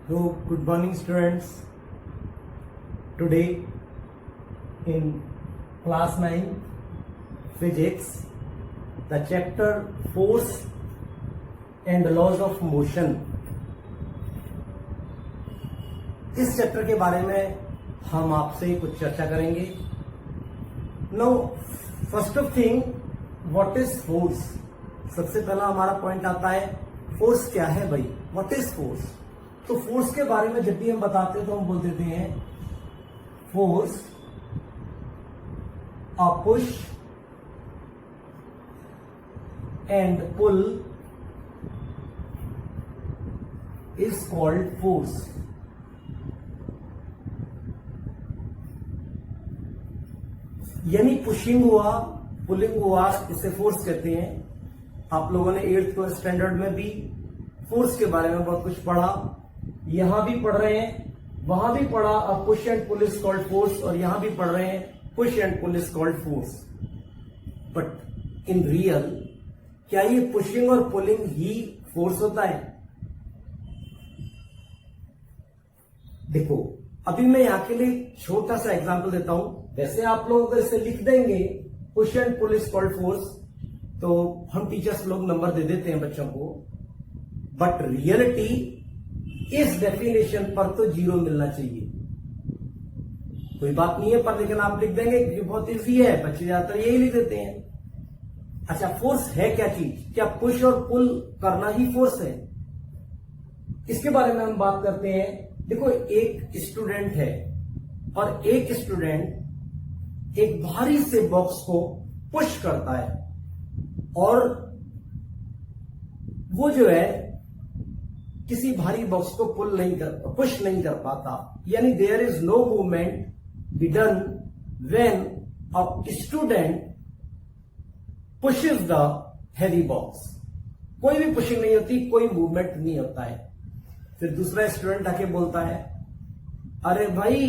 So, good morning, students. Today, in class 9 physics, the chapter force and laws of motion. इस chapter के बारे में हम आपसे कुछ चर्चा करेंगे. Now, first of thing, what is force? सबसे पहला हमारा पॉइंट आता है फोर्स क्या है भाई. What is force? तो फोर्स के बारे में जब भी हम बताते हैं तो हम बोल देते हैं force a push and pull is called force. यानी पुशिंग हुआ, पुलिंग हुआ, इसे फोर्स कहते हैं. आप लोगों ने 8th स्टैंडर्ड में भी फोर्स के बारे में बहुत कुछ पढ़ा. यहां भी पढ़ रहे हैं, वहां भी पढ़ा. अब push and pull is called force, और यहां भी पढ़ रहे हैं push and pull is called force. But in real क्या ये पुशिंग और पुलिंग ही फोर्स होता है? देखो, अभी मैं यहां के लिए छोटा सा एग्जांपल देता हूं. वैसे आप लोग अगर इसे लिख देंगे push and pull is called force, तो हम टीचर्स लोग नंबर दे देते हैं बच्चों को. बट रियलिटी इस डेफिनेशन पर तो 0 मिलना चाहिए. कोई बात नहीं है, पर लेकिन आप लिख देंगे क्योंकि बहुत इजी है, बच्चे ज्यादातर यही लिख देते हैं. अच्छा, फोर्स है क्या चीज? क्या पुश और पुल करना ही फोर्स है? इसके बारे में हम बात करते हैं. देखो, एक स्टूडेंट है और एक स्टूडेंट एक भारी से बॉक्स को पुश करता है, और वो जो है किसी भारी बॉक्स को पुश नहीं कर पाता. यानी there is no movement be done when a student pushes the heavy box. कोई भी पुशिंग नहीं होती, कोई मूवमेंट नहीं होता है. फिर दूसरा स्टूडेंट आके बोलता है, अरे भाई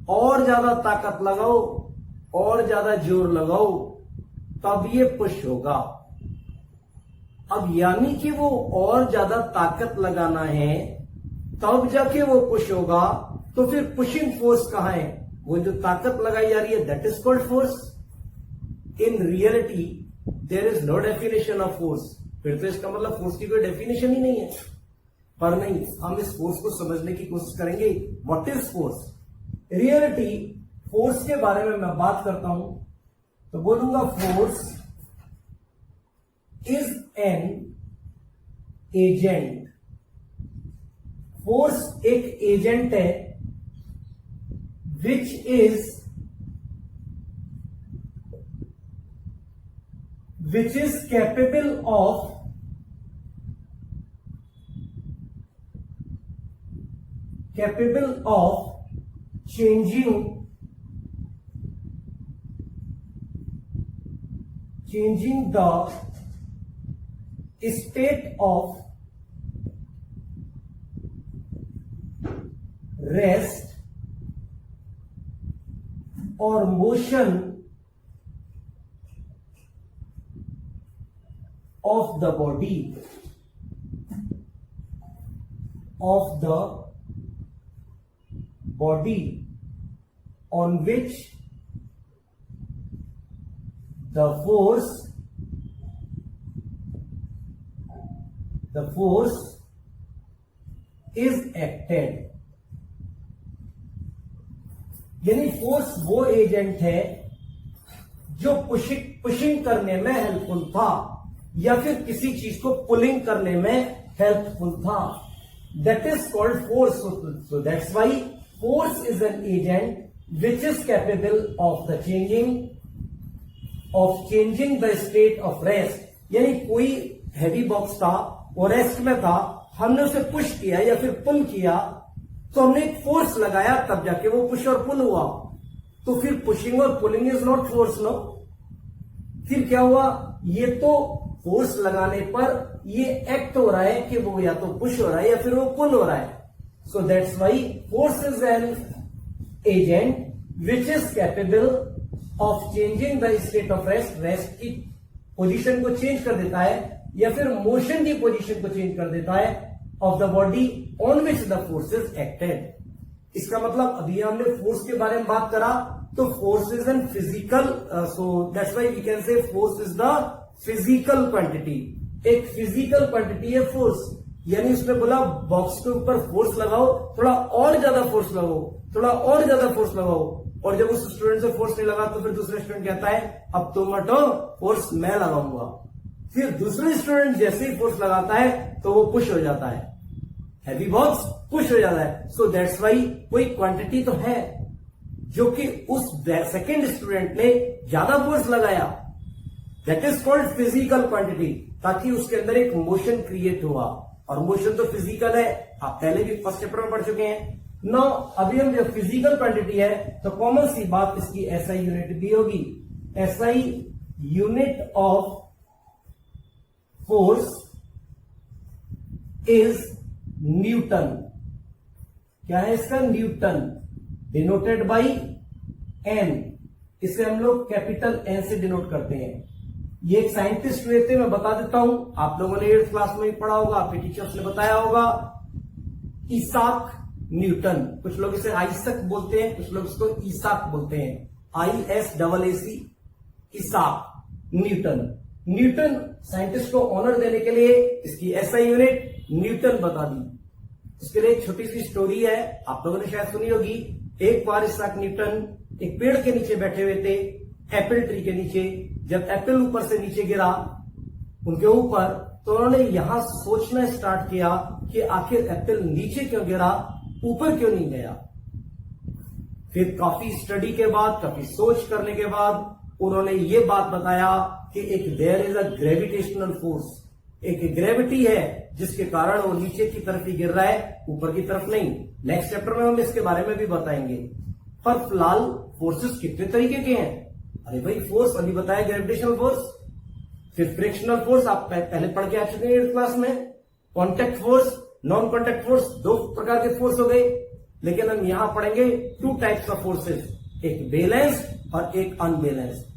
और ज्यादा ताकत लगाओ, और ज्यादा जोर लगाओ, तब ये पुश होगा. अब यानी कि वो और ज्यादा ताकत लगाना है, तब जाके वो पुश होगा. तो फिर पुशिंग फोर्स कहां है? वो जो ताकत लगाई जा रही है, that is called force. In reality there is no definition of force. फिर तो इसका मतलब फोर्स की कोई डेफिनेशन ही नहीं है. पर नहीं, हम इस फोर्स को समझने की कोशिश करेंगे. What is force? Reality force के बारे में मैं बात करता हूं तो बोलूंगा force is an agent. Force एक एजेंट है which is capable of changing the state of rest or motion of the body on which the force is acted. यानी फोर्स वो एजेंट है जो पुशिंग करने में हेल्पफुल था, या फिर किसी चीज को पुलिंग करने में हेल्पफुल था. That is called force. So that's Y force is an agent which is capable of changing the state of rest. यानी कोई हैवी बॉक्स था, वो रेस्ट में था, हमने उसे पुश किया या फिर पुल किया, तो हमने एक फोर्स लगाया, तब जाके वो पुश और पुल हुआ. तो फिर पुशिंग और pulling is not force, no. फिर क्या हुआ? ये तो फोर्स लगाने पर ये एक्ट हो रहा है कि वो या तो पुश हो रहा है या फिर वो पुल हो रहा है. सो that's Y force is an agent which is capable of changing the state of rest. Rest की पोजीशन को चेंज कर देता है या फिर मोशन की पोजीशन को चेंज कर देता है. of the body on which the force is acted. इसका मतलब अभी हमने फोर्स के बारे में बात करा, तो force is an physical, so that's why we can say force is the physical quantity. एक फिजिकल क्वांटिटी है फोर्स. यानी उसने बोला बॉक्स के ऊपर फोर्स लगाओ, थोड़ा और ज्यादा फोर्स लगाओ, थोड़ा और ज्यादा फोर्स लगाओ, और जब उस स्टूडेंट से फोर्स नहीं लगा तो फिर दूसरे स्टूडेंट कहता है अब तुम हटो, फोर्स मैं लगाऊंगा. फिर दूसरे स्टूडेंट जैसे ही फोर्स लगाता है तो वो पुश हो जाता है, हैवी बॉक्स पुश हो जाता है. सो दैट्स वाई कोई क्वांटिटी तो है जो कि उस सेकेंड स्टूडेंट ने ज्यादा फोर्स लगाया, that is called physical quantity, ताकि उसके अंदर एक मोशन क्रिएट हुआ. और मोशन तो फिजिकल है, आप पहले भी फर्स्ट चैप्टर में पढ़ चुके हैं. नो अभी हम जब फिजिकल क्वांटिटी है तो कॉमन सी बात इसकी एसआई यूनिट भी होगी. SI unit of force is newton. क्या है इसका? Newton, denoted by N. इसे हम लोग कैपिटल एन से डिनोट करते हैं. ये एक साइंटिस्ट हुए थे, मैं बता देता हूं, आप लोगों ने 8th क्लास में ही पढ़ा होगा, आपके टीचर्स ने बताया होगा. इसाक न्यूटन, कुछ लोग इसे आइसक बोलते हैं, कुछ लोग इसको ईसाक बोलते हैं. ISAAC, Isaac Newton. Newton scientist को ऑनर देने के लिए इसकी एसआई यूनिट न्यूटन बता दी. इसके लिए एक छोटी सी स्टोरी है, आप लोगों ने शायद सुनी होगी. एक बार इसाक न्यूटन एक पेड़ के नीचे बैठे हुए थे, एप्पल ट्री के नीचे. जब एप्पल ऊपर से नीचे गिरा उनके ऊपर, तो उन्होंने यहां सोचना स्टार्ट किया कि आखिर एप्पल नीचे क्यों गिरा, ऊपर क्यों नहीं गया. फिर काफी स्टडी के बाद, काफी सोच करने के बाद उन्होंने ये बात बताया कि एक there is a gravitational force, एक ग्रेविटी है जिसके कारण वो नीचे की तरफ ही गिर रहा है, ऊपर की तरफ नहीं. नेक्स्ट चैप्टर में हम इसके बारे में भी बताएंगे. पर फिलहाल फोर्सेस कितने तरीके के हैं? अरे भाई फोर्स अभी बताया, ग्रेविटेशनल फोर्स, फिर फ्रिक्शनल फोर्स आप पहले पढ़ के आ चुके हैं 8th क्लास में. Contact force, non contact force, दो प्रकार के फोर्स हो गए. लेकिन हम यहां पढ़ेंगे 2 टाइप्स ऑफ फोर्सेस, एक बैलेंस्ड और एक अनबैलेंस्ड.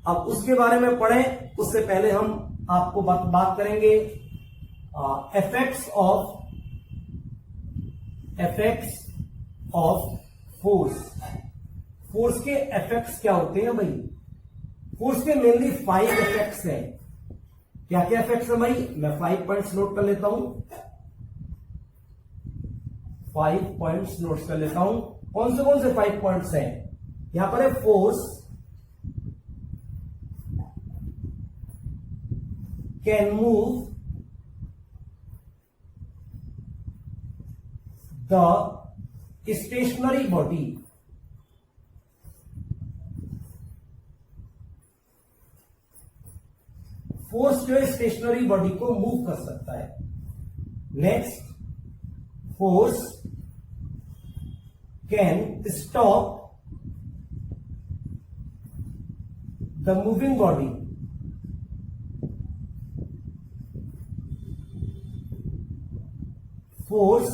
अब उसके बारे में पढ़ें, उससे पहले हम आपको बात करेंगे इफेक्ट्स ऑफ फोर्स. फोर्स के इफेक्ट्स क्या होते हैं भाई? फोर्स के मेनली 5 इफेक्ट्स हैं. क्या क्या इफेक्ट्स है भाई? मैं 5 पॉइंट्स नोट कर लेता हूं. 5 पॉइंट्स नोट कर लेता हूं. कौन से 5 पॉइंट्स हैं? यहां पर है force can move the stationary body. Force जो है स्टेशनरी बॉडी को मूव कर सकता है. Next, force can stop the moving body. Force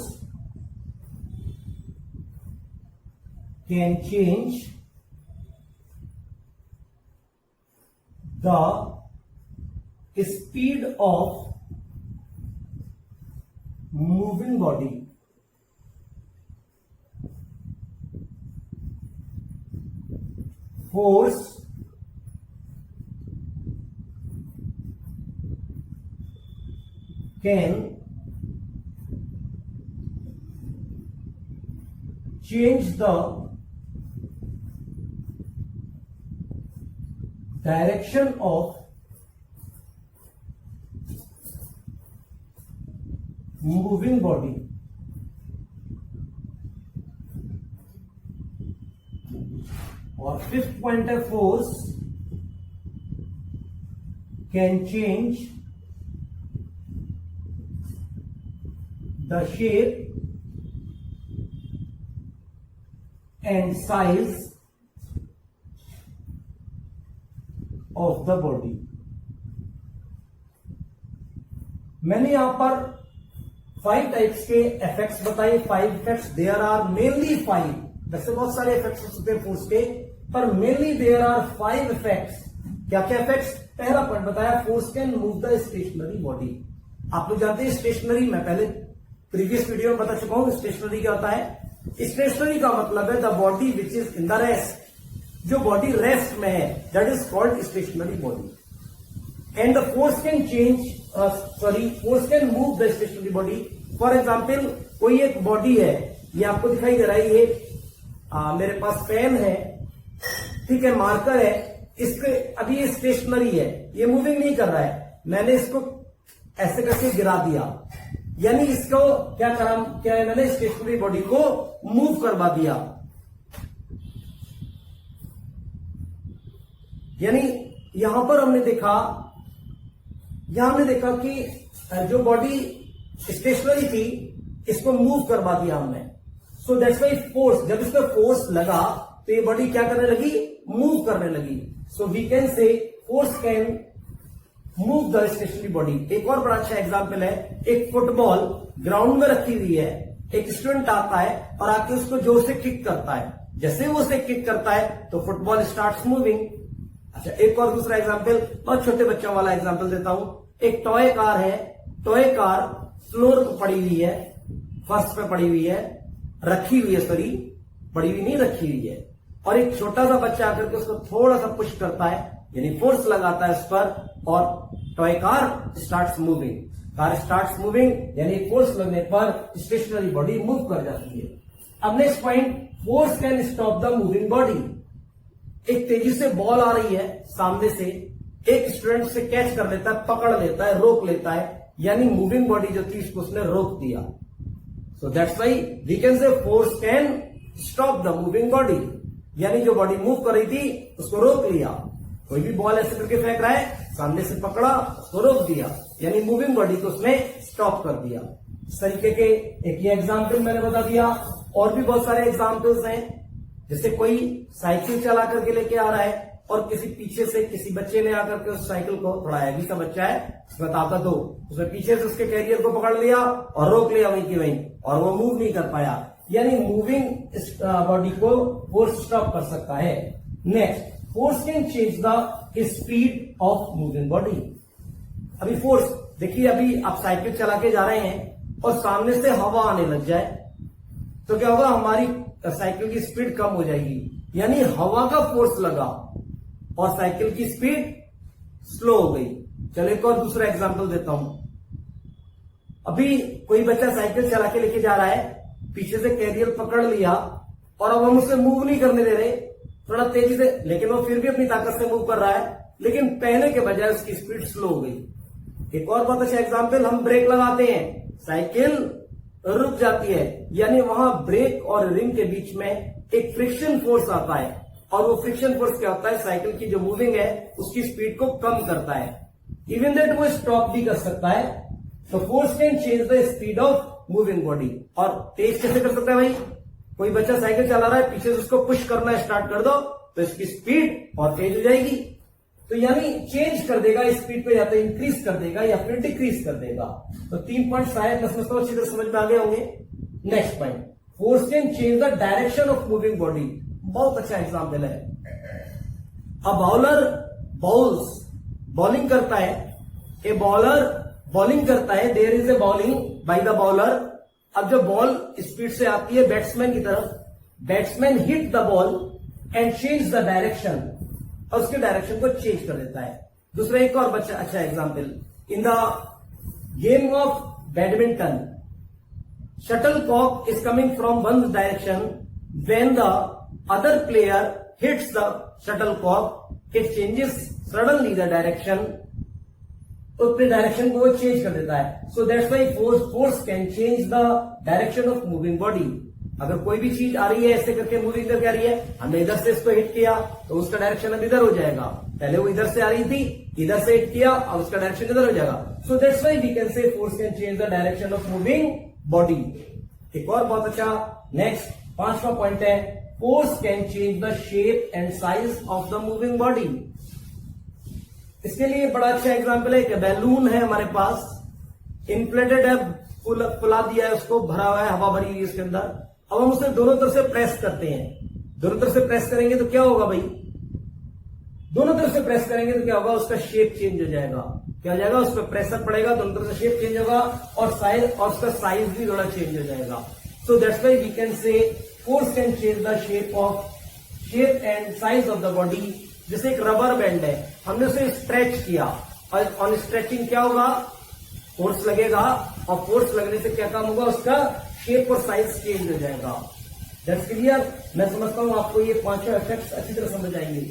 can change the speed of moving body. Force can change the direction of moving body. और 5th point है, force can change the shape and size of the body. मैंने यहां पर 5 types के effects बताए. 5 effects, there are mainly 5. वैसे बहुत सारे इफेक्ट्स हो सकते हैं फोर्स के, पर मेनली देयर आर 5 इफेक्ट्स. क्या क्या इफेक्ट्स? पहला पॉइंट बताया, force can move the stationary body. आप लोग जानते हैं स्टेशनरी, मैं पहले प्रीवियस वीडियो में बता चुका हूं स्टेशनरी क्या होता है। स्टेशनरी का मतलब है the body which is in the rest, जो बॉडी रेस्ट में है, that is called stationary body. And the force can change force can move the stationary body. For example कोई एक बॉडी है, ये आपको दिखाई दे रहा है, ये मेरे पास पेन है, ठीक है, मार्कर है, इसके अभी ये स्टेशनरी है, ये मूविंग नहीं कर रहा है, मैंने इसको ऐसे करके गिरा दिया, यानी इसको क्या है, मैंने स्टेशनरी बॉडी को मूव करवा दिया। यानी यहां पर हमने देखा कि जो बॉडी स्टेशनरी थी इसको मूव करवा दिया हमने। सो दैट्स वाई फोर्स, जब इसका फोर्स लगा तो ये बॉडी क्या करने लगी, मूव करने लगी। So we can say force can move the stationary body. एक और बड़ा अच्छा एग्जांपल है, एक फुटबॉल ग्राउंड में रखी हुई है, एक स्टूडेंट आता है और आके उसको जोर से किक करता है, जैसे वो उसे किक करता है तो फुटबॉल स्टार्ट्स मूविंग। अच्छा, एक और दूसरा एग्जांपल, बहुत छोटे बच्चों वाला एग्जांपल देता हूं। एक टॉय कार है, टॉय कार फ्लोर पर पड़ी हुई है, फर्श पे पड़ी हुई है, रखी हुई है, सॉरी पड़ी हुई नहीं, रखी हुई है, और एक छोटा सा बच्चा आकर के उसको थोड़ा सा पुश करता है, यानी फोर्स लगाता है उस पर, और toy car starts moving. Car starts moving यानी फोर्स लगने पर स्टेशनरी बॉडी मूव कर जाती है। अब next point, force can stop the moving body. एक तेजी से बॉल आ रही है सामने से, एक स्टूडेंट से कैच कर लेता है, पकड़ लेता है, रोक लेता है, यानी मूविंग बॉडी जो थी उसको उसने रोक दिया। So that's why we can say force can stop the moving body, यानी जो बॉडी मूव कर रही थी उसको रोक लिया। कोई भी बॉल ऐसे करके फेंक रहा है, सामने से पकड़ा, उसको रोक दिया, यानी मूविंग बॉडी को उसने स्टॉप कर दिया। इस तरीके के एक ये एग्जाम्पल मैंने बता दिया, और भी बहुत सारे एग्जाम्पल्स हैं। जैसे कोई साइकिल चला करके लेके आ रहा है और किसी पीछे से किसी बच्चे ने आकर के उस साइकिल को, थोड़ा हैवी सा बच्चा है, उसमें ताकत हो, उसने पीछे से उसके कैरियर को पकड़ लिया और रोक लिया वहीं की वहीं, और वो मूव नहीं कर पाया, यानी मूविंग बॉडी को फोर्स स्टॉप कर सकता है। Next, force can change the speed of moving body. अभी फोर्स देखिए, अभी आप साइकिल चला के जा रहे हैं और सामने से हवा आने लग जाए तो क्या होगा, हमारी साइकिल की स्पीड कम हो जाएगी, यानी हवा का फोर्स लगा और साइकिल की स्पीड स्लो हो गई। चलो एक और दूसरा एग्जांपल देता हूं। अभी कोई बच्चा साइकिल चला के लेके जा रहा है, पीछे से कैरियर पकड़ लिया और अब हम उसे मूव नहीं करने दे रहे, थोड़ा तेजी से, लेकिन वो फिर भी अपनी ताकत से मूव कर रहा है, लेकिन पहले के बजाय उसकी स्पीड स्लो हो गई। एक और बहुत अच्छा एग्जांपल, हम ब्रेक लगाते हैं, साइकिल रुक जाती है, यानी वहां ब्रेक और रिंग के बीच में एक फ्रिक्शन फोर्स आता है, और वो फ्रिक्शन फोर्स क्या होता है, साइकिल की जो मूविंग है उसकी स्पीड को कम करता है। इवन दैट वो स्टॉप भी कर सकता है। तो force can change the speed of moving body. और तेज कैसे कर सकता है भाई, कोई बच्चा साइकिल चला रहा है, पीछे से उसको पुश करना स्टार्ट कर दो तो इसकी स्पीड और तेज हो जाएगी। तो यानी चेंज कर देगा स्पीड को, या तो इंक्रीज कर देगा या फिर डिक्रीज कर देगा। तो 3 पॉइंट शायद मैं समझता हूं अच्छी तरह समझ में आ गए होंगे। Next point, force can change the direction of moving body. बहुत अच्छा एग्जाम्पल है। अ बॉलर बॉल्स, बॉलिंग करता है, ए बॉलर बॉलिंग करता है, there is a bowling by the bowler. अब जब बॉल स्पीड से आती है बैट्समैन की तरफ, batsman hit the ball and change the direction, और उसके डायरेक्शन को चेंज कर देता है। दूसरा एक और बच्चा अच्छा example, in the game of badminton, shuttlecock is coming from one direction. When the other player hits the shuttlecock, it changes suddenly the direction. तो अपने डायरेक्शन को वो चेंज कर देता है। सो that's Y force can change the direction of moving body. अगर कोई भी चीज आ रही है ऐसे करके मूविंग करके आ रही है, हमने इधर से इसको हिट किया तो उसका डायरेक्शन अब इधर हो जाएगा। पहले वो इधर से आ रही थी, इधर से हिट किया, अब उसका डायरेक्शन इधर हो जाएगा। So that's why we can say force can change the direction of moving body. एक और बहुत अच्छा नेक्स्ट 5वां पॉइंट है, force can change the shape and size of the moving body. इसके लिए बड़ा अच्छा एग्जांपल है कि बैलून है हमारे पास, इन्फ्लेटेड है, फुला दिया है, उसको भरा हुआ है, हवा भरी हुई है इसके अंदर। अब हम उसे दोनों तरफ से प्रेस करते हैं, दोनों तरफ से प्रेस करेंगे तो क्या होगा भाई, दोनों तरफ से प्रेस करेंगे तो क्या होगा, उसका शेप चेंज हो जाएगा। क्या हो जाएगा, उस पर प्रेशर पड़ेगा, दोनों तरफ से शेप चेंज होगा और साइज और उसका साइज भी थोड़ा चेंज हो जाएगा. So that's why we can say force can change the shape and size of the body. जैसे एक रबर बैंड है, हमने उसे स्ट्रेच किया और ऑन स्ट्रेचिंग क्या होगा, फोर्स लगेगा और फोर्स लगने से क्या काम होगा, उसका शेप और साइज चेंज हो जाएगा. That's clear. मैं समझता हूं आपको ये पांचों इफेक्ट्स अच्छी तरह समझ आएंगे,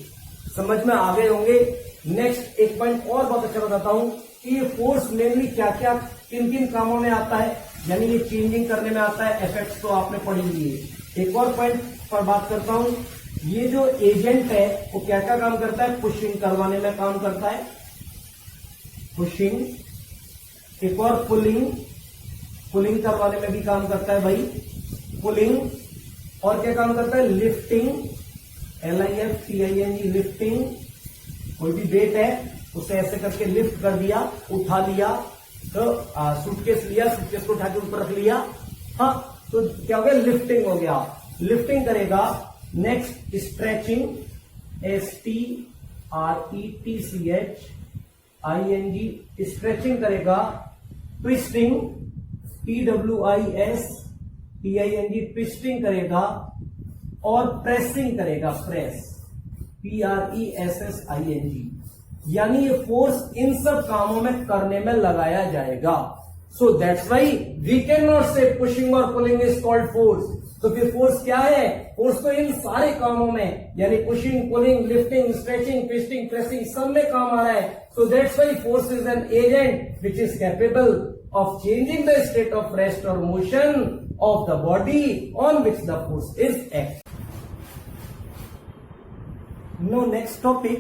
समझ में आ गए होंगे. नेक्स्ट एक पॉइंट और बहुत अच्छा बताता हूं कि ये फोर्स मेनली क्या क्या किन किन कामों में आता है, यानी ये चेंजिंग करने में आता है. इफेक्ट्स तो आपने पढ़ी लिए. एक और पॉइंट पर बात करता हूं. ये जो एजेंट है वो क्या क्या काम करता है, पुशिंग करवाने में काम करता है, पुशिंग. एक और पुलिंग करवाने में भी काम करता है भाई, पुलिंग. और क्या काम करता है, लिफ्टिंग, LIFTING, लिफ्टिंग. कोई भी वेट है उसे ऐसे करके लिफ्ट कर दिया, उठा लिया, तो सूटकेस लिया, सूटकेस को उठा के ऊपर रख लिया, हाँ, तो क्या हो गया, लिफ्टिंग हो गया. लिफ्टिंग करेगा. नेक्स्ट स्ट्रेचिंग, STRETCHING, स्ट्रेचिंग करेगा. ट्विस्टिंग, TWISTING, ट्विस्टिंग करेगा. और प्रेसिंग करेगा, प्रेस, PRESSING. यानी ये फोर्स इन सब कामों में करने में लगाया जाएगा. So that's why we can not say pushing और पुलिंग इज कॉल्ड फोर्स. तो फिर फोर्स क्या है, फोर्स तो इन सारे कामों में, यानी pushing, pulling, lifting, stretching, twisting, pressing, सब में काम आ रहा है. सो that's Y force is an agent which is capable of changing the state of rest or motion of the body on which the force is acting. Now next topic,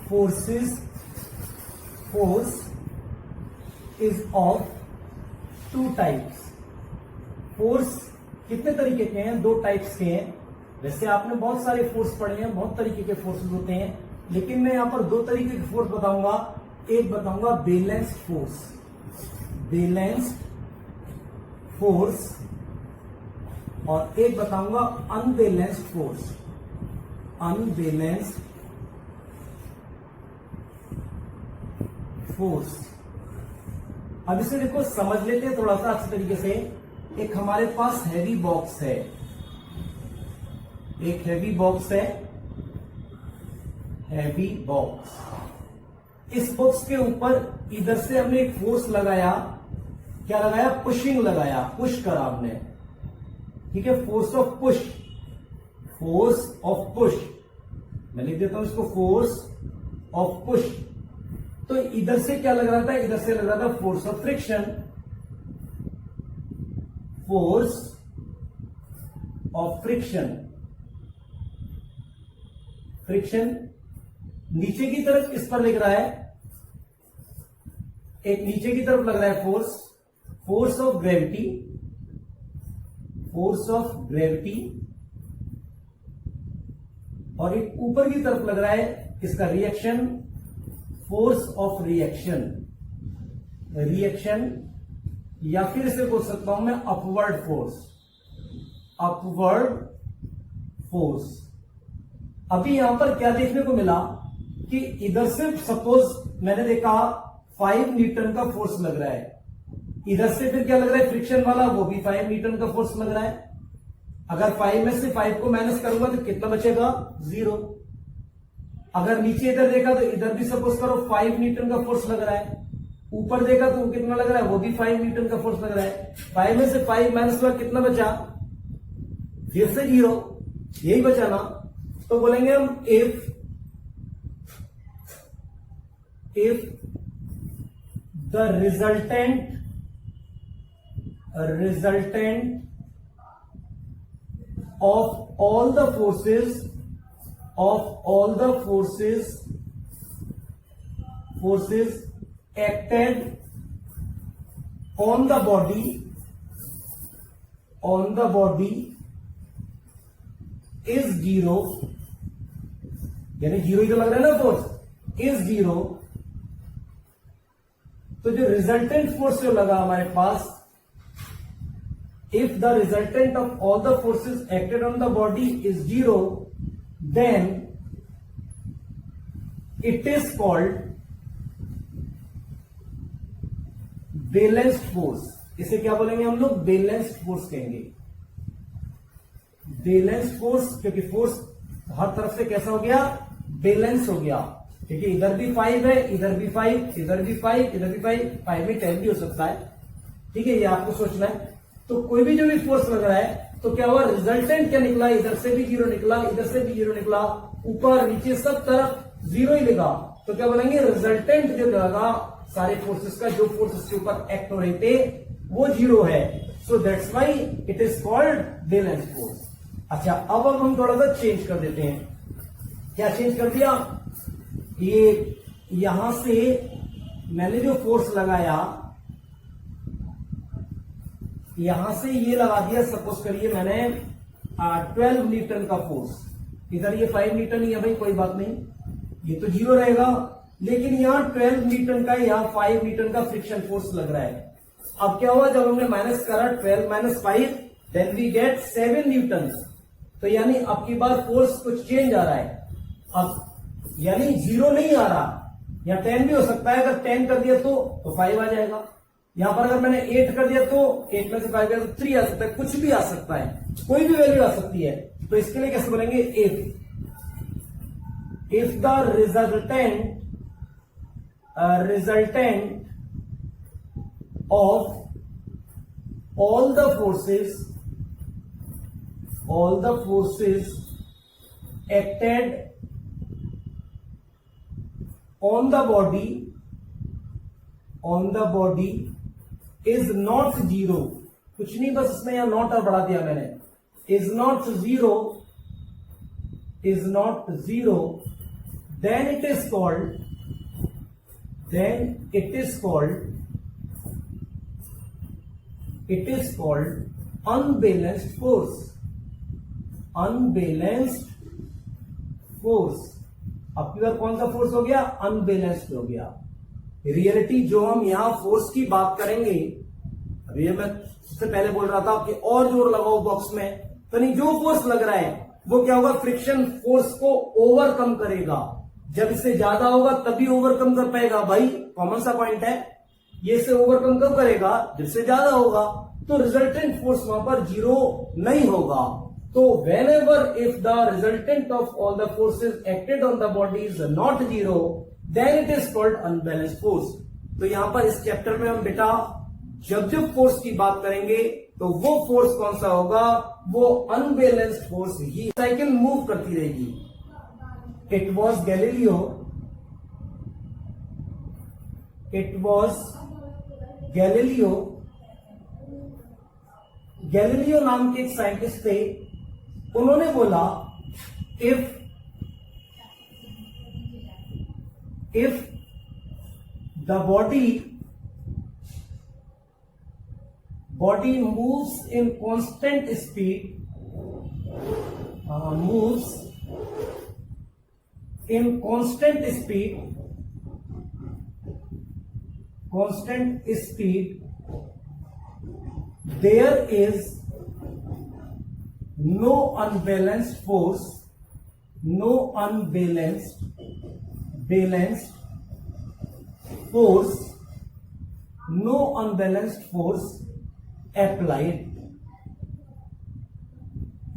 forces. Force is of two types. Force कितने तरीके के हैं, दो types के हैं. वैसे आपने बहुत सारे फोर्स पढ़े हैं, बहुत तरीके के फोर्सेस होते हैं, लेकिन मैं यहां पर दो तरीके के फोर्स बताऊंगा. एक बताऊंगा बैलेंस्ड फोर्स, बैलेंस्ड फोर्स, और एक बताऊंगा अनबैलेंस्ड फोर्स, अनबैलेंस्ड फोर्स. अब इसे देखो समझ लेते हैं थोड़ा सा अच्छे तरीके से. एक हमारे पास हैवी बॉक्स है, एक हैवी बॉक्स है, हैवी बॉक्स. इस बॉक्स के ऊपर इधर से हमने एक फोर्स लगाया. क्या लगाया, पुशिंग लगाया, पुश करा हमने. ठीक है, force of push, force of push. मैं लिख देता हूं इसको, फोर्स ऑफ पुश. तो इधर से क्या लग रहा था, इधर से लग रहा था force of friction, force of friction. Friction नीचे की तरफ इस पर लिख रहा है, एक नीचे की तरफ लग रहा है force, force of gravity, force of gravity. और एक ऊपर की तरफ लग रहा है इसका reaction, force of reaction, reaction. या फिर इसे बोल सकता हूं मैं अपवर्ड फोर्स, अपवर्ड फोर्स. अभी यहां पर क्या देखने को मिला कि इधर से सपोज मैंने देखा 5 न्यूटन का फोर्स लग रहा है, इधर से फिर क्या लग रहा है, फ्रिक्शन वाला, वो भी 5 न्यूटन का फोर्स लग रहा है. अगर 5 में से 5 को माइनस करूंगा तो कितना बचेगा, 0. अगर नीचे इधर देखा तो इधर भी सपोज करो 5 न्यूटन का फोर्स लग रहा है. ऊपर देखा तो वो कितना लग रहा है, वो भी 5 न्यूटन का फोर्स लग रहा है. 5 में से 5 माइनस हुआ, कितना बचा, फिर से 0. यही बचा ना. तो बोलेंगे हम if the resultant of all the forces acted on the body is 0, यानी 0 ही तो लग रहा है ना फोर्स, is 0. तो जो रिजल्टेंट फोर्स जो लगा हमारे पास, if the resultant of all the forces acted on the body is 0, then it is called balanced force. इसे क्या बोलेंगे हम लोग? बैलेंस्ड फोर्स कहेंगे। बैलेंस्ड फोर्स, क्योंकि फोर्स हर तरफ से कैसा हो गया? बैलेंस हो गया। क्योंकि इधर भी 5 है, इधर भी 5, इधर भी 5, इधर भी 5 में 10 भी हो सकता है। ठीक है, ये आपको सोचना है। तो कोई भी जो भी फोर्स लग रहा है तो क्या हुआ? रिजल्टेंट क्या निकला? इधर से भी 0 निकला, इधर से भी 0 निकला, ऊपर नीचे सब तरफ 0 ही लगा। तो क्या बोलेंगे? रिजल्टेंट जो लगा सारे फोर्सेस का, जो फोर्स इसके ऊपर एक्ट हो रहे थे वो 0 है। सो that's why it is called balanced force. अच्छा, अब हम थोड़ा सा चेंज कर देते हैं। क्या चेंज कर दिया? ये यहां से मैंने जो फोर्स लगाया, यहां से ये लगा दिया। सपोज करिए मैंने 12 न्यूटन का फोर्स, इधर ये 5 न्यूटन ही है भाई, कोई बात नहीं, ये तो 0 रहेगा। लेकिन यहां 12 न्यूटन का, यहां 5 न्यूटन का फ्रिक्शन फोर्स लग रहा है। अब क्या हुआ? जब हमने माइनस करा 12 minus 5, then we get 7 newton. तो यानी अब की बार फोर्स कुछ चेंज आ रहा है। अब यानी 0 नहीं आ रहा, या 10 भी हो सकता है। अगर 10 कर दिया तो 5 आ जाएगा। यहां पर अगर मैंने 8 कर दिया तो 8 में से 5 गया तो 3 आ सकता है। कुछ भी आ सकता है, कोई भी वैल्यू आ सकती है। तो इसके लिए कैसे बोलेंगे? If the resultant of all the forces acted on the body is not 0। कुछ नहीं, बस इसमें यहां नॉट और बढ़ा दिया मैंने। is not zero, then it is called unbalanced force। अब की बार कौन सा फोर्स हो गया? अनबैलेंस्ड हो गया। रियलिटी जो हम यहां फोर्स की बात करेंगे, अभी मैं सबसे पहले बोल रहा था कि और जोर लगाओ बॉक्स में, तो नहीं, जो फोर्स लग रहा है वो क्या होगा? फ्रिक्शन फोर्स को ओवरकम करेगा। जब इससे ज्यादा होगा तभी ओवरकम कर पाएगा भाई, कॉमन सा पॉइंट है। ये से ओवरकम कब करेगा? जब से ज्यादा होगा। तो रिजल्टेंट फोर्स वहां पर 0 नहीं होगा। तो whenever if the resultant of all the forces acted on the body is not 0, then it is called unbalanced force। तो यहां पर इस चैप्टर में हम बेटा जब फोर्स की बात करेंगे तो वो फोर्स कौन सा होगा? वो अनबैलेंस्ड फोर्स ही। साइकिल मूव करती रहेगी। इट वॉज गैलीलियो नाम के एक साइंटिस्ट थे। उन्होंने बोला if the body moves in constant speed, there is no unbalanced force applied।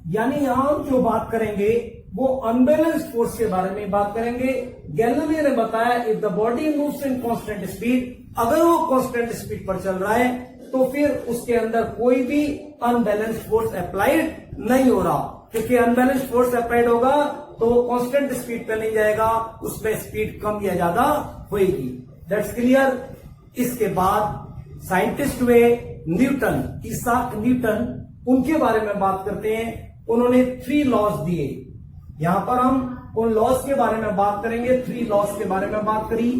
यानी यहां हम जो बात करेंगे वो अनबैलेंस्ड फोर्स के बारे में बात करेंगे। गैलीलियो ने बताया if the body moves in constant speed, अगर वो कांस्टेंट स्पीड पर चल रहा है तो फिर उसके अंदर कोई भी अनबैलेंस्ड फोर्स अप्लाइड नहीं हो रहा। क्योंकि अनबैलेंस्ड फोर्स अप्लाइड होगा तो वो कांस्टेंट स्पीड पे नहीं जाएगा, उसमें स्पीड कम या ज्यादा होगी। That's clear. इसके बाद साइंटिस्ट हुए न्यूटन, इसाक न्यूटन, उनके बारे में बात करते हैं। उन्होंने 3 लॉज दिए। यहां पर हम उन लॉज के बारे में बात करेंगे। 3 लॉज के बारे में बात करी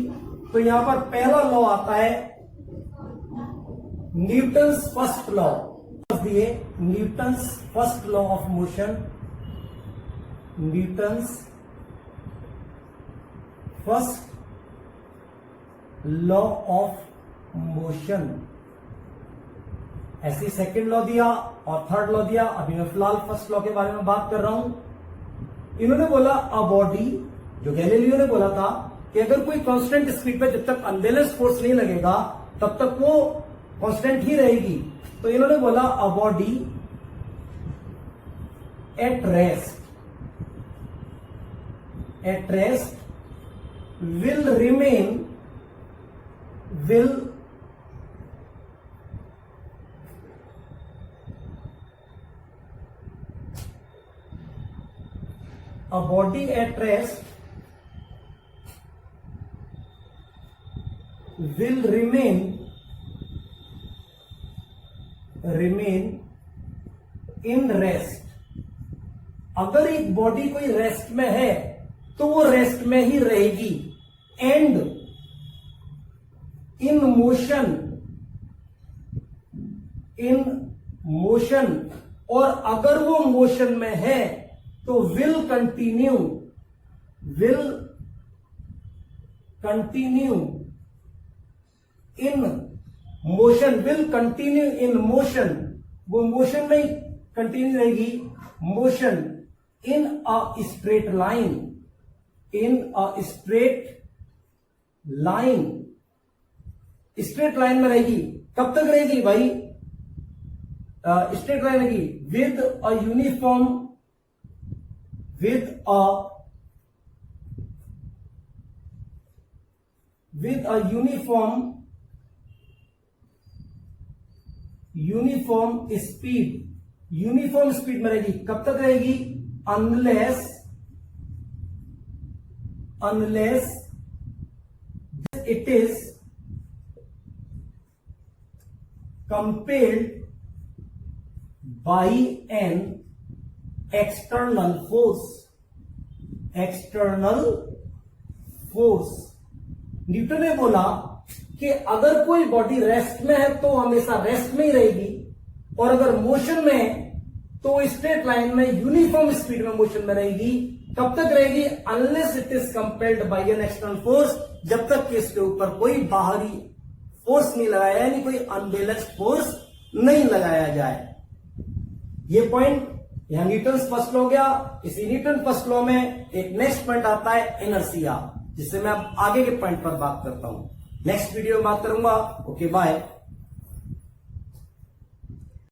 तो यहां पर पहला लॉ आता है न्यूटन्स फर्स्ट लॉ दिए। Newton's first law of motion, Newton's first law of motion. ऐसे सेकंड लॉ दिया और थर्ड लॉ दिया। अभी मैं फिलहाल फर्स्ट लॉ के बारे में बात कर रहा हूं। इन्होंने बोला अ बॉडी, जो गैलीलियो ने बोला था, कि अगर कोई कांस्टेंट स्पीड पे जब तक अनबैलेंस्ड फोर्स नहीं लगेगा तब तक वो कांस्टेंट ही रहेगी। तो इन्होंने बोला a body at rest will remain a body at rest will remain in rest। अगर एक बॉडी कोई रेस्ट में है तो वो रेस्ट में ही रहेगी। एंड इन मोशन और अगर वो मोशन में है तो will continue in motion, will continue in motion, वो मोशन में कंटिन्यू रहेगी। Motion in a straight line, straight line में रहेगी। कब तक रहेगी भाई? स्ट्रेट लाइन रहेगी विद अ यूनिफॉर्म स्पीड में रहेगी। कब तक रहेगी? Unless it is compelled by an external force। Newton ने बोला कि अगर कोई बॉडी रेस्ट में है तो हमेशा रेस्ट में ही रहेगी, और अगर मोशन में है तो स्ट्रेट लाइन में यूनिफॉर्म स्पीड में मोशन में रहेगी। कब तक रहेगी? Unless it is compelled bye an external force, जब तक कि इसके ऊपर कोई बाहरी फोर्स नहीं लगाया, यानी कोई अनबैलेंस्ड फोर्स नहीं लगाया जाए। ये पॉइंट यहां न्यूटन फर्स्ट लॉ हो गया। इसी न्यूटन फर्स्ट लॉ में एक नेक्स्ट पॉइंट आता है इनर्शिया, जिससे मैं अब आगे के पॉइंट पर बात करता हूं। नेक्स्ट वीडियो में बात करूंगा। Okay bye.